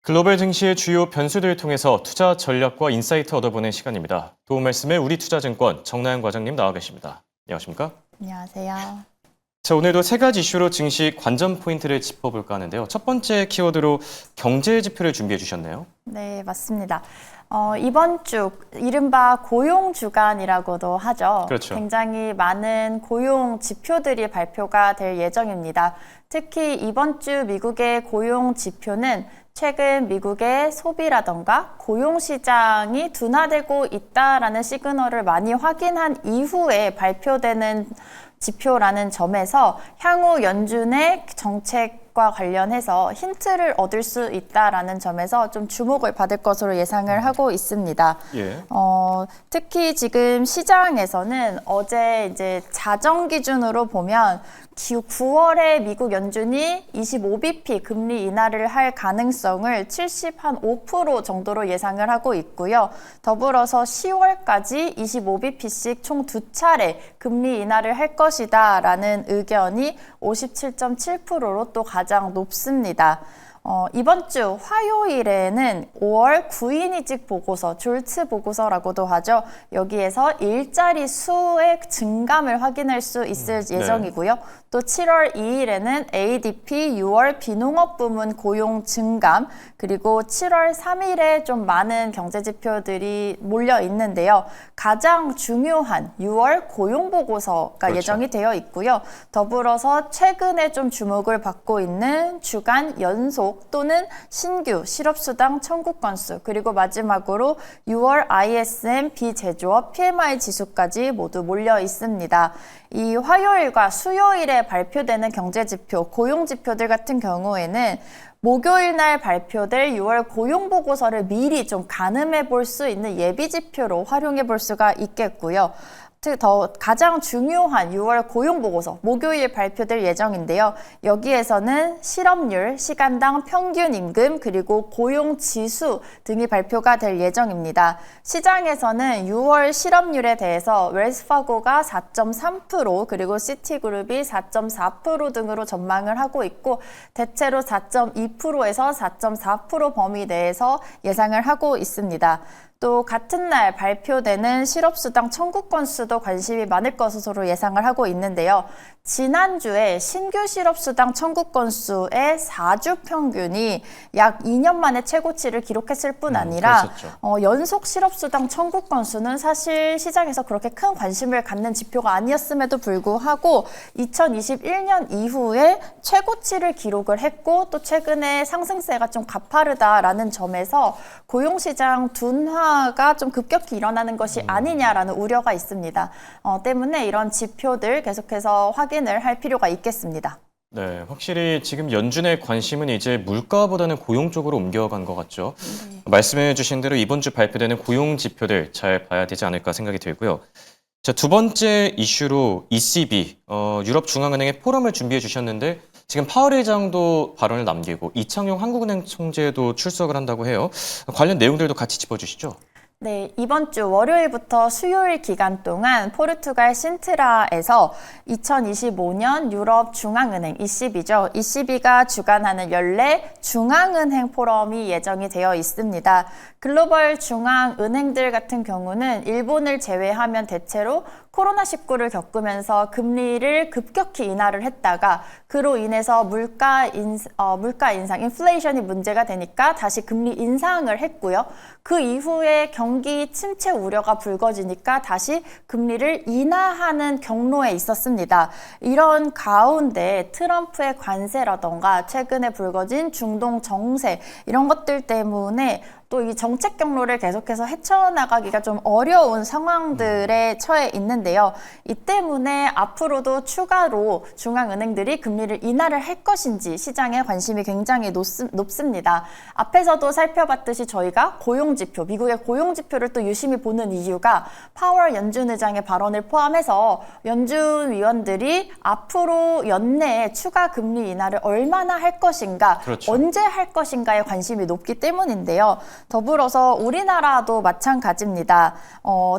글로벌 증시의 주요 변수들을 통해서 투자 전략과 인사이트 얻어보는 시간입니다. 도움 말씀에 우리투자증권 정나영 과장님 나와 계십니다. 안녕하십니까? 안녕하세요. 자, 오늘도 세 가지 이슈로 증시 관전 포인트를 짚어볼까 하는데요. 첫 번째 키워드로 경제 지표를 준비해 주셨네요. 네, 맞습니다. 이번 주 이른바 고용 주간이라고도 하죠. 그렇죠. 굉장히 많은 고용 지표들이 발표가 될 예정입니다. 특히 이번 주 미국의 고용 지표는 최근 미국의 소비라던가 고용 시장이 둔화되고 있다라는 시그널을 많이 확인한 이후에 발표되는 지표라는 점에서 향후 연준의 정책과 관련해서 힌트를 얻을 수 있다라는 점에서 좀 주목을 받을 것으로 예상을 하고 있습니다. 예. 특히 지금 시장에서는 어제 이제 자정 기준으로 보면 9월에 미국 연준이 25bp 금리 인하를 할 가능성을 75% 정도로 예상을 하고 있고요. 더불어서 10월까지 25bp씩 총 2차례 금리 인하를 할 것이다라는 의견이 57.7%로 또 가장 높습니다. 이번 주 화요일에는 5월 구인이직 보고서, 졸츠 보고서라고도 하죠. 여기에서 일자리 수의 증감을 확인할 수 있을 예정이고요. 또 7월 2일에는 ADP 6월 비농업 부문 고용 증감, 그리고 7월 3일에 좀 많은 경제 지표들이 몰려 있는데요. 가장 중요한 6월 고용 보고서가 그렇죠. 예정이 되어 있고요. 더불어서 최근에 좀 주목을 받고 있는 주간 연속 또는 신규 실업수당 청구 건수, 그리고 마지막으로 6월 ISM 비제조업 PMI 지수까지 모두 몰려 있습니다. 이 화요일과 수요일에 발표되는 경제지표, 고용지표들 같은 경우에는 목요일 날 발표될 6월 고용보고서를 미리 좀 가늠해 볼 수 있는 예비지표로 활용해 볼 수가 있겠고요. 더 가장 중요한 6월 고용보고서 목요일 발표될 예정인데요. 여기에서는 실업률, 시간당 평균 임금, 그리고 고용지수 등이 발표가 될 예정입니다. 시장에서는 6월 실업률에 대해서 웰스파고가 4.3%, 그리고 시티그룹이 4.4% 등으로 전망을 하고 있고, 대체로 4.2%에서 4.4% 범위 내에서 예상을 하고 있습니다. 또 같은 날 발표되는 실업수당 청구 건수도 관심이 많을 것으로 예상을 하고 있는데요. 지난주에 신규 실업수당 청구 건수의 4주 평균이 약 2년 만에 최고치를 기록했을 뿐 아니라 연속 실업수당 청구 건수는 사실 시장에서 그렇게 큰 관심을 갖는 지표가 아니었음에도 불구하고 2021년 이후에 최고치를 기록을 했고, 또 최근에 상승세가 좀 가파르다라는 점에서 고용시장 둔화가 좀 급격히 일어나는 것이 아니냐라는 우려가 있습니다. 때문에 이런 지표들 계속해서 확인을 할 필요가 있겠습니다. 네, 확실히 지금 연준의 관심은 이제 물가보다는 고용 쪽으로 옮겨간 것 같죠. 말씀해 주신 대로 이번 주 발표되는 고용 지표들 잘 봐야 되지 않을까 생각이 들고요. 자, 두 번째 이슈로 ECB, 유럽 중앙은행의 포럼을 준비해 주셨는데 지금 파월 의장도 발언을 남기고 이창용 한국은행 총재도 출석을 한다고 해요. 관련 내용들도 같이 짚어주시죠. 네, 이번 주 월요일부터 수요일 기간 동안 포르투갈 신트라에서 2025년 유럽 중앙은행 ECB죠. ECB가 주관하는 연례 중앙은행 포럼이 예정이 되어 있습니다. 글로벌 중앙은행들 같은 경우는 일본을 제외하면 대체로 코로나19를 겪으면서 금리를 급격히 인하를 했다가 그로 인해서 물가 인상, 인플레이션이 문제가 되니까 다시 금리 인상을 했고요. 그 이후에 경기 침체 우려가 불거지니까 다시 금리를 인하하는 경로에 있었습니다. 이런 가운데 트럼프의 관세라던가 최근에 불거진 중동 정세, 이런 것들 때문에 또 이 정책 경로를 계속해서 헤쳐나가기가 좀 어려운 상황들에 처해 있는데요. 이 때문에 앞으로도 추가로 중앙은행들이 금리를 인하를 할 것인지 시장에 관심이 굉장히 높습니다. 앞에서도 살펴봤듯이 저희가 고용지표, 미국의 고용지표를 또 유심히 보는 이유가 파월 연준 의장의 발언을 포함해서 연준 위원들이 앞으로 연내에 추가 금리 인하를 얼마나 할 것인가, 그렇죠. 언제 할 것인가에 관심이 높기 때문인데요. 더불어서 우리나라도 마찬가지입니다.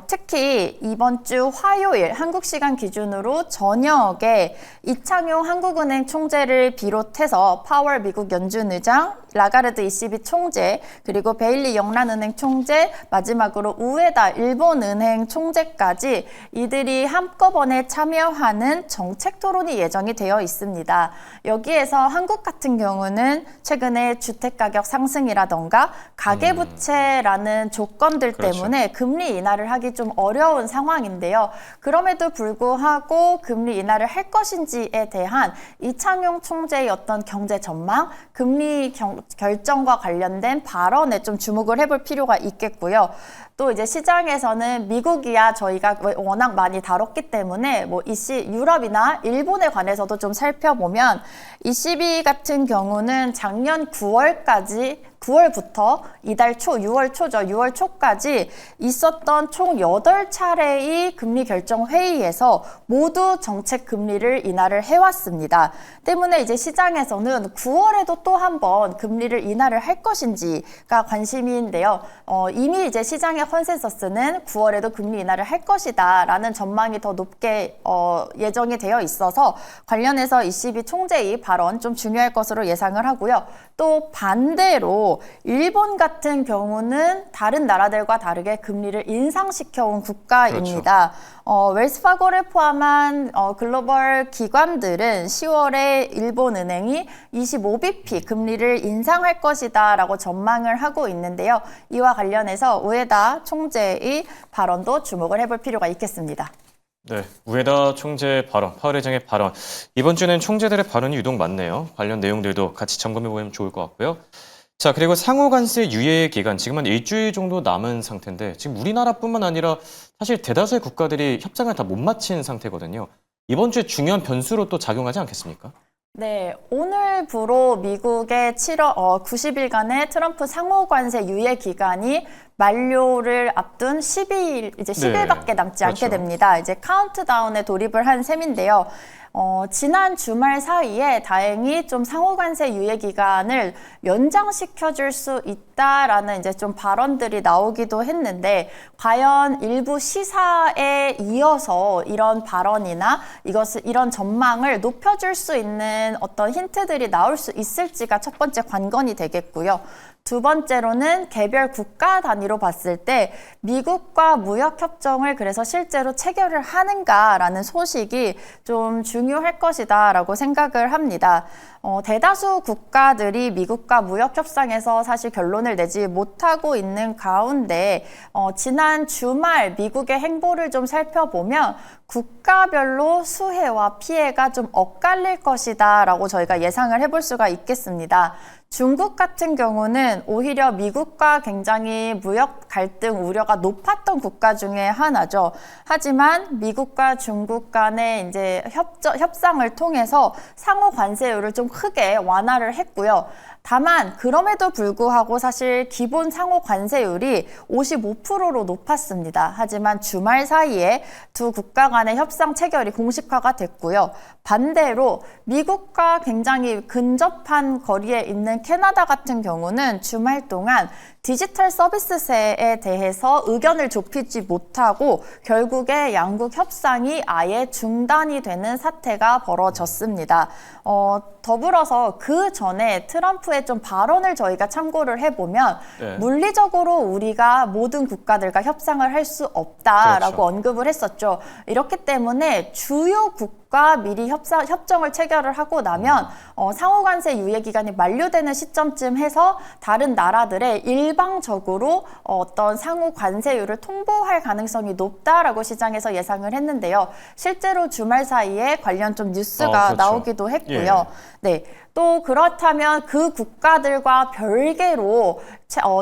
특히 이번 주 화요일 한국 시간 기준으로 저녁에 이창용 한국은행 총재를 비롯해서 파월 미국 연준 의장, 라가르드 ECB 총재, 그리고 베일리 영란은행 총재, 마지막으로 우에다 일본은행 총재까지 이들이 한꺼번에 참여하는 정책 토론이 예정이 되어 있습니다. 여기에서 한국 같은 경우는 최근에 주택가격 상승이라던가 가계부채라는 조건들 그렇죠. 때문에 금리 인하를 하기 좀 어려운 상황인데요. 그럼에도 불구하고 금리 인하를 할 것인지에 대한 이창용 총재의 어떤 경제 전망, 금리 결정과 관련된 발언에 좀 주목을 해볼 필요가 있겠고요. 또 이제 시장에서는 미국이야 저희가 워낙 많이 다뤘기 때문에 뭐 유럽이나 일본에 관해서도 좀 살펴보면 ECB 같은 경우는 작년 9월부터 이달 초, 6월 초죠. 6월 초까지 있었던 총 8차례의 금리 결정 회의에서 모두 정책 금리를 인하를 해왔습니다. 때문에 이제 시장에서는 9월에도 또 한 번 금리를 인하를 할 것인지가 관심인데요. 이미 이제 시장의 컨센서스는 9월에도 금리 인하를 할 것이다라는 전망이 더 높게 예정이 되어 있어서 관련해서 ECB 총재의 발언 좀 중요할 것으로 예상을 하고요. 또 반대로 일본 같은 경우는 다른 나라들과 다르게 금리를 인상시켜온 국가입니다. 그렇죠. 웰스파고를 포함한 글로벌 기관들은 10월에 일본은행이 25bp 금리를 인상할 것이다라고 전망을 하고 있는데요. 이와 관련해서 우에다 총재의 발언도 주목을 해볼 필요가 있겠습니다. 네, 우에다 총재 발언, 파월 의장의 발언. 이번 주는 총재들의 발언이 유독 많네요. 관련 내용들도 같이 점검해보면 좋을 것 같고요. 자, 그리고 상호관세 유예 기간, 지금 한 일주일 정도 남은 상태인데 지금 우리나라뿐만 아니라 사실 대다수의 국가들이 협상을 다 못 마친 상태거든요. 이번 주에 중요한 변수로 또 작용하지 않겠습니까? 네, 오늘부로 미국의 90일간의 트럼프 상호관세 유예 기간이 만료를 앞둔 12일, 이제 10일밖에 남지 않게 됩니다. 이제 카운트다운에 돌입을 한 셈인데요. 지난 주말 사이에 다행히 좀 상호관세 유예 기간을 연장시켜 줄 수 있다라는 이제 좀 발언들이 나오기도 했는데 과연 일부 시사에 이어서 이런 발언이나 이런 전망을 높여줄 수 있는 어떤 힌트들이 나올 수 있을지가 첫 번째 관건이 되겠고요. 두 번째로는 개별 국가 단위로 봤을 때 미국과 무역협정을 그래서 실제로 체결을 하는가라는 소식이 좀 중요할 것이다라고 생각을 합니다. 대다수 국가들이 미국과 무역협상에서 사실 결론을 내지 못하고 있는 가운데 지난 주말 미국의 행보를 좀 살펴보면 국가별로 수혜와 피해가 좀 엇갈릴 것이다라고 저희가 예상을 해볼 수가 있겠습니다. 중국 같은 경우는 오히려 미국과 굉장히 무역 갈등 우려가 높았던 국가 중에 하나죠. 하지만 미국과 중국 간의 이제 협상을 통해서 상호 관세율을 좀 크게 완화를 했고요. 다만 그럼에도 불구하고 사실 기본 상호 관세율이 55%로 높았습니다. 하지만 주말 사이에 두 국가 간의 협상 체결이 공식화가 됐고요. 반대로 미국과 굉장히 근접한 거리에 있는 캐나다 같은 경우는 주말 동안 디지털 서비스세에 대해서 의견을 좁히지 못하고 결국에 양국 협상이 아예 중단이 되는 사태가 벌어졌습니다. 더불어서 그 전에 트럼프의 좀 발언을 저희가 참고를 해보면 물리적으로 우리가 모든 국가들과 협상을 할 수 없다라고 언급을 했었죠. 이렇기 때문에 주요 국가 미리 협정을 체결을 하고 나면 상호관세 유예 기간이 만료되는 시점쯤 해서 다른 나라들의 일방적으로 어떤 상호 관세율을 통보할 가능성이 높다라고 시장에서 예상을 했는데요. 실제로 주말 사이에 관련 좀 뉴스가 나오기도 했고요. 네. 또 그렇다면 그 국가들과 별개로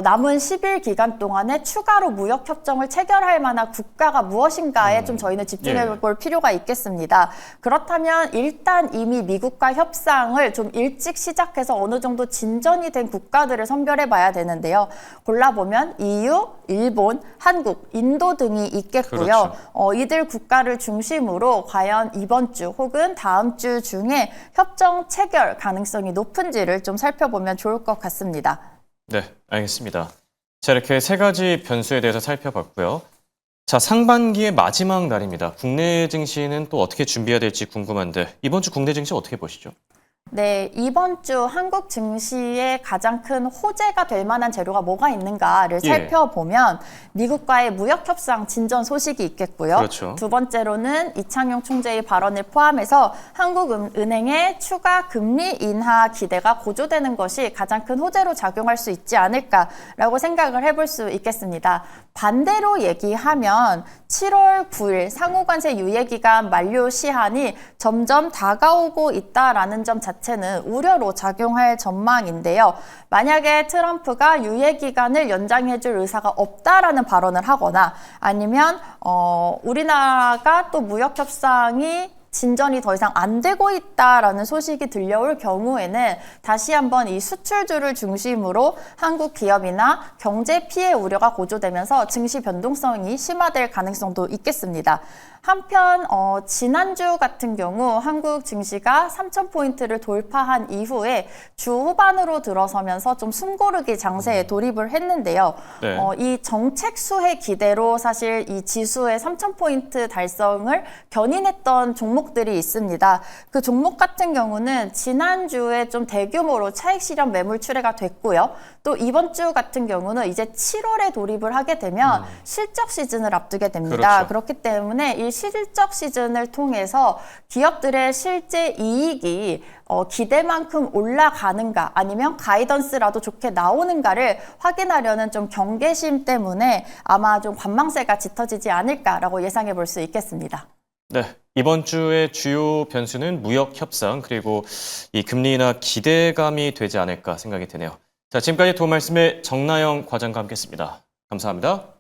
남은 10일 기간 동안에 추가로 무역협정을 체결할 만한 국가가 무엇인가에 좀 저희는 집중해 볼 필요가 있겠습니다. 그렇다면 일단 이미 미국과 협상을 좀 일찍 시작해서 어느 정도 진전이 된 국가들을 선별해 봐야 되는데요. 골라보면 EU, 일본, 한국, 인도 등이 있겠고요. 이들 국가를 중심으로 과연 이번 주 혹은 다음 주 중에 협정 체결 가능성이 높은지를 좀 살펴보면 좋을 것 같습니다. 네, 알겠습니다. 자, 이렇게 세 가지 변수에 대해서 살펴봤고요. 자, 상반기의 마지막 날입니다. 국내 증시는 또 어떻게 준비해야 될지 궁금한데 이번 주 국내 증시 어떻게 보시죠? 네, 이번 주 한국 증시의 가장 큰 호재가 될 만한 재료가 뭐가 있는가를 예. 살펴보면 미국과의 무역 협상 진전 소식이 있겠고요. 그렇죠. 두 번째로는 이창용 총재의 발언을 포함해서 한국은행의 추가 금리 인하 기대가 고조되는 것이 가장 큰 호재로 작용할 수 있지 않을까라고 생각을 해볼 수 있겠습니다. 반대로 얘기하면 7월 9일 상호관세 유예기간 만료 시한이 점점 다가오고 있다라는 점 자체는 우려로 작용할 전망인데요. 만약에 트럼프가 유예기간을 연장해줄 의사가 없다라는 발언을 하거나 아니면 우리나라가 또 무역협상이 진전이 더 이상 안 되고 있다라는 소식이 들려올 경우에는 다시 한번 이 수출주를 중심으로 한국 기업이나 경제 피해 우려가 고조되면서 증시 변동성이 심화될 가능성도 있겠습니다. 한편 지난주 같은 경우 한국 증시가 3,000포인트를 돌파한 이후에 주 후반으로 들어서면서 좀 숨고르기 장세에 돌입을 했는데요. 네. 이 정책 수혜 기대로 사실 이 지수의 3,000포인트 달성을 견인했던 종목들이 있습니다. 그 종목 같은 경우는 지난주에 좀 대규모로 차익 실현 매물 출회가 됐고요. 또 이번 주 같은 경우는 이제 7월에 돌입을 하게 되면 실적 시즌을 앞두게 됩니다. 그렇죠. 그렇기 때문에 이 실적 시즌을 통해서 기업들의 실제 이익이 기대만큼 올라가는가 아니면 가이던스라도 좋게 나오는가를 확인하려는 좀 경계심 때문에 아마 좀 관망세가 짙어지지 않을까라고 예상해 볼 수 있겠습니다. 네. 이번 주의 주요 변수는 무역 협상 그리고 이 금리 인하 기대감이 되지 않을까 생각이 드네요. 자, 지금까지 도움 말씀에 정나영 과장과 함께했습니다. 감사합니다.